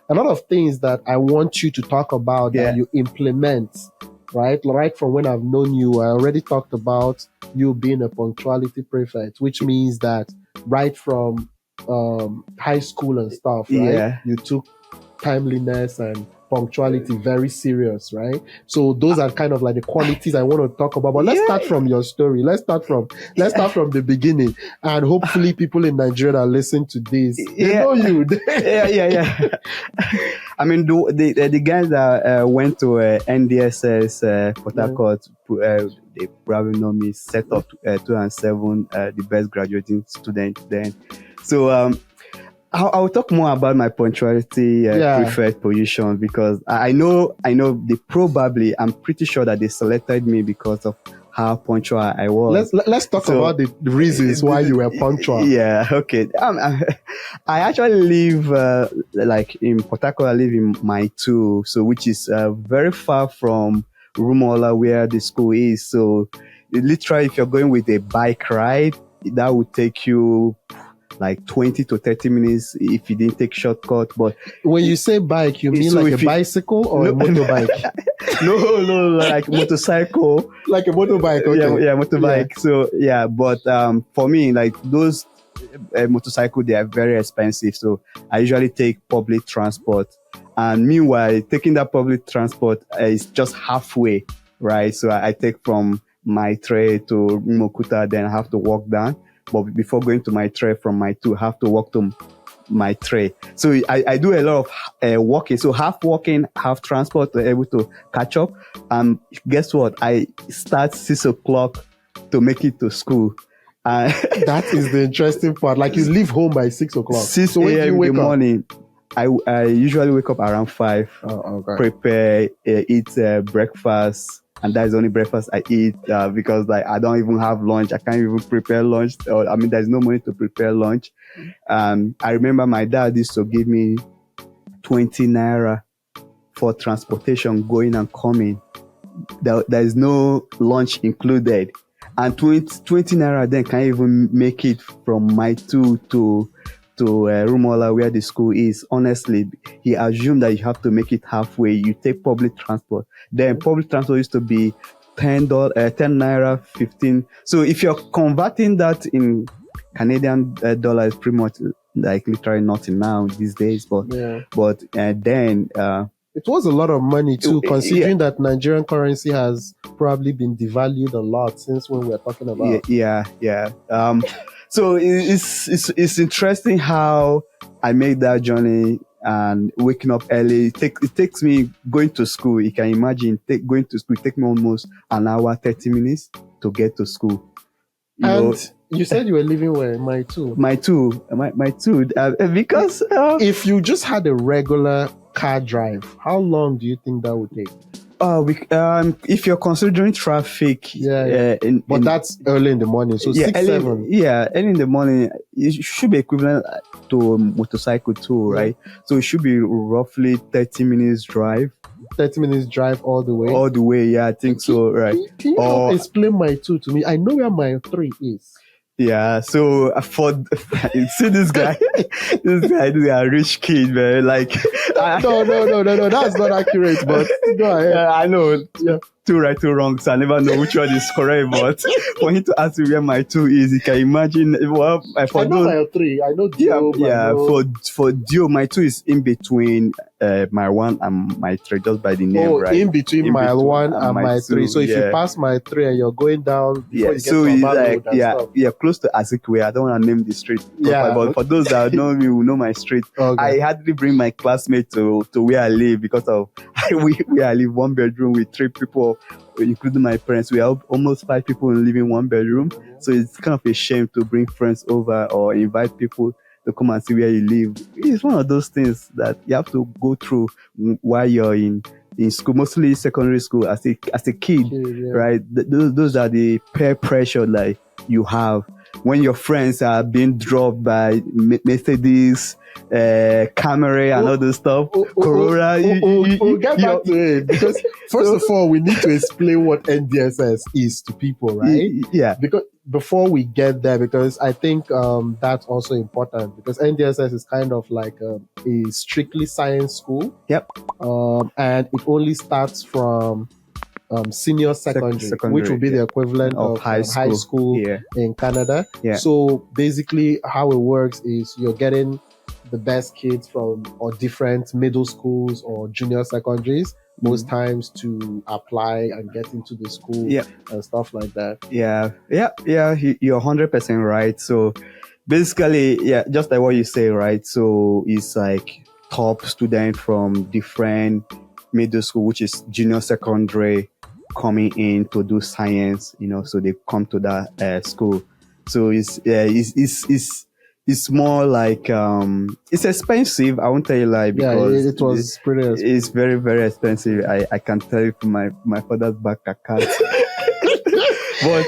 a lot of things that I want you to talk about that you implement, right? Right from when I've known you, I already talked about you being a punctuality prefect, which means that right from high school and stuff, right? You took timeliness and punctuality very serious, right? So those are kind of like the qualities I want to talk about. But let's start from your story. Let's start from the beginning, and hopefully people in Nigeria that listen to this, they know you. I mean, the guys that went to NDSS Port Harcourt, they probably know me. Set up 2007, the best graduating student then. So I'll talk more about my punctuality prefect position, because I know I'm pretty sure that they selected me because of how punctual I was. Let's talk about the reasons why you were punctual. Yeah, okay. I actually live like in Port Harcourt. I live in Mile 2, so which is very far from Rumola where the school is. So literally, if you're going with a bike ride, that would take you like 20 to 30 minutes if you didn't take shortcut. But when you say bike, you mean like a bicycle or a motorbike? No, like motorcycle. Like a motorbike, okay. Yeah, motorbike. Yeah. So yeah, but for me, like those motorcycle, they are very expensive. So I usually take public transport. And meanwhile, taking that public transport is just halfway, right? So I take from my tray to Mokuta, then I have to walk down. But before going to my tray from my 2, I have to walk to my tray. So I do a lot of walking. So half walking, half transport to be able to catch up. Guess what? I start 6 o'clock to make it to school. That is the interesting part. Like you leave home by 6 o'clock. 6 a.m. in the morning. I usually wake up around 5. Prepare, eat breakfast. And that is the only breakfast I eat because like I don't even have lunch. I can't even prepare lunch. There's no money to prepare lunch. I remember my dad used to give me 20 naira for transportation going and coming. There is no lunch included. And 20 naira then can't even make it from my 2 to Rumola where the school is. Honestly, he assumed that you have to make it halfway. You take public transport. Then public transport used to be $10, 10 naira, 15. So if you're converting that in Canadian dollar, it's pretty much like literally nothing now these days. But then it was a lot of money too, considering that Nigerian currency has probably been devalued a lot since when we're talking about. Yeah. So it's interesting how I made that journey and waking up early. It takes me going to school. You can imagine going to school. It takes me almost an hour, 30 minutes to get to school. You said you were living where? My 2. My 2. Because if you just had a regular car drive, how long do you think that would take? If you're considering traffic, but that's early in the morning, so 6, 7. Yeah, early in the morning, it should be equivalent to a motorcycle too, right? So it should be roughly 30 minutes drive. 30 minutes drive all the way? All the way, yeah, I think so, right? Can you explain my 2 to me? I know where my 3 is. Yeah, so see this guy, this is a rich kid, man. Like, no, that's not accurate. But go ahead. I know. Yeah. 2 right, 2 wrong. So I never know which one is correct. But for him to ask me where my 2 is, you can imagine. Well, I know my 3. I know Dio. Yeah. For Dio, my 2 is in between my 1 and my 3, just by the name, right? In between mile 1 and my 3. So if you pass my 3 and you're going down, before you get to like, close to Azikwe. I don't want to name the street. But for those that know me, will know my street. Okay. I hardly bring my classmates to where I live because of where I live, 1 bedroom with 3 people, including my parents. We have almost 5 people living in 1 bedroom. So it's kind of a shame to bring friends over or invite people to come and see where you live. It's one of those things that you have to go through while you're in school, mostly secondary school as a kid, right? Those are the peer pressure like you have when your friends are being dropped by Mercedes, Camry and all this stuff. Corolla. We'll get back to it because first of all, we need to explain what NDSS is to people, right? Yeah. Because before we get there, because I think that's also important, because NDSS is kind of like a strictly science school. Yep. And it only starts from senior secondary, which will be the equivalent of high school in Canada. So basically how it works is you're getting the best kids from or different middle schools or junior secondaries most times to apply and get into the school and stuff like that. You're 100% right. So basically, just like what you say, right? So it's like top student from different middle school, which is junior secondary, coming in to do science, so they come to that school. So it's more like it's expensive. I won't tell you lie, because it was pretty expensive. It's very, very expensive. I can tell you from my father's bank account. But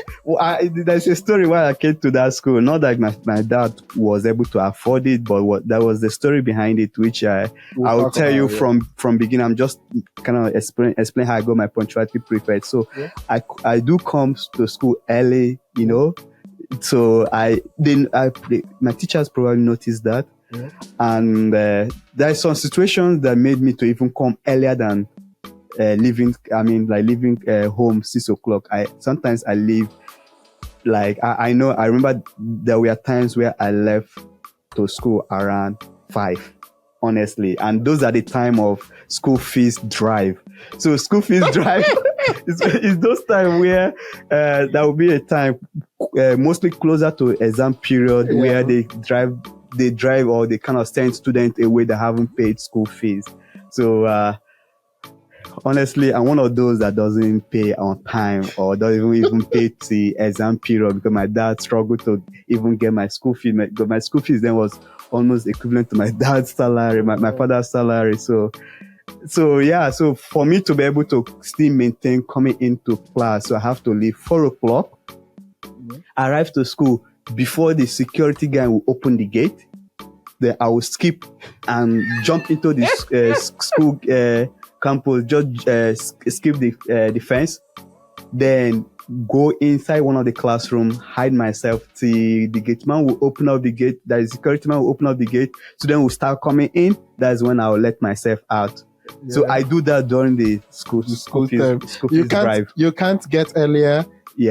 there's a story why I came to that school. Not that my dad was able to afford it, but that was the story behind it, which I'll tell you from beginning. I'm just kind of explain how I got my punctuality prefect. So I do come to school early, So my teachers probably noticed that, and there's some situations that made me to even come earlier than leaving home 6 o'clock. Sometimes I leave, like I remember there were times where I left to school around 5, honestly, and those are the time of school fees drive. So school fees drive is those times where there will be a time mostly closer to exam period where they drive or they kind of send students away that haven't paid school fees. So honestly, I'm one of those that doesn't pay on time or doesn't even pay the exam period, because my dad struggled to even get my school fees. My school fees then was almost equivalent to my dad's salary, my father's salary. So for me to be able to still maintain coming into class, so I have to leave 4 o'clock, arrive to school before the security guy will open the gate. Then I will skip and jump into the school campus, just skip the fence, then go inside one of the classroom, hide myself till the gate man will open up the gate. The security man will open up the gate. So then we'll start coming in. That's when I will let myself out. So I do that during the school time. You can't get earlier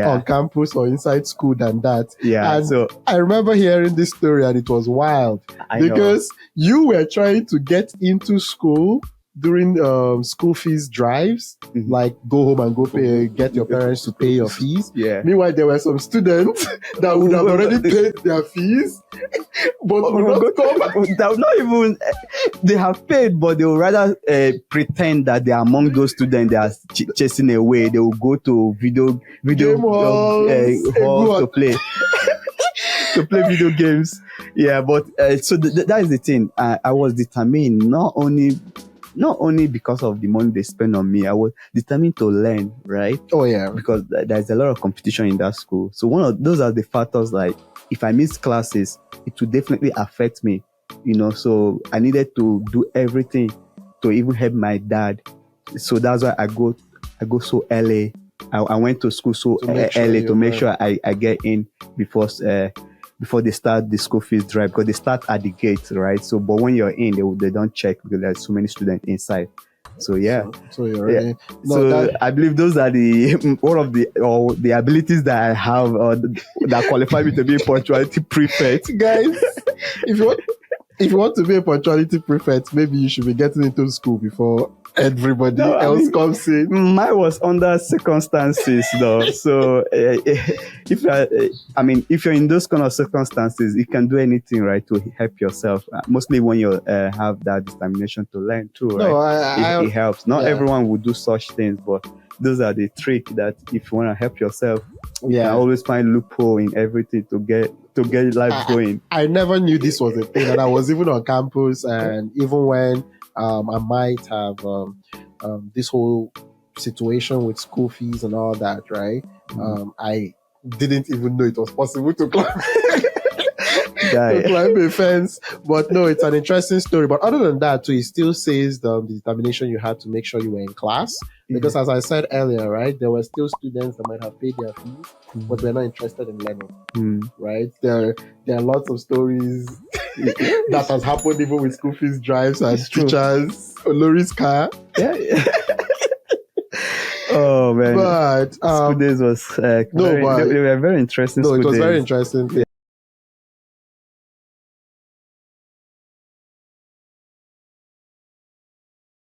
on campus or inside school than that. And so I remember hearing this story, and it was wild because you were trying to get into school during school fees drives, like go home and go pay, get your parents to pay your fees. Meanwhile, there were some students that would have already paid their fees, but would not come. They would not even, they have paid, but they would rather pretend that they are among those students they are chasing away. They will go to video hall to play. To play video games. But so that is the thing. I was determined, not only because of the money they spend on me, I was determined to learn, right? Because there's a lot of competition in that school. So those are the factors, like if I miss classes, it will definitely affect me, so I needed to do everything to even help my dad. So that's why I go so early. I went to school so early to make sure I get in before they start the school fees drive, because they start at the gate, right? So, but when you're in, they don't check because there's so many students inside. So So you're ready. I believe those are the abilities that I have that qualify me to be a punctuality prefect. Guys, if you want to be a punctuality prefect, maybe you should be getting into school before everybody else comes in. Mine was under circumstances though. So if you're in those kind of circumstances, you can do anything, right, to help yourself. Mostly when you have that determination to learn too, right? It helps. Not everyone will do such things, but those are the tricks that if you want to help yourself, you can always find loophole in everything to get life going. I never knew this was a thing, and I was even on campus, and even when I might have this whole situation with school fees and all that, right? I didn't even know it was possible to climb a fence. But no, it's an interesting story. But other than that, too, it still says the determination you had to make sure you were in class, Because as I said earlier, right, there were still students that might have paid their fees, but were not interested in learning. Right? There are lots of stories that has happened even with school fees drives and teachers. Olori's car. Oh man! But school days was they were very interesting. No, school it was days. very interesting.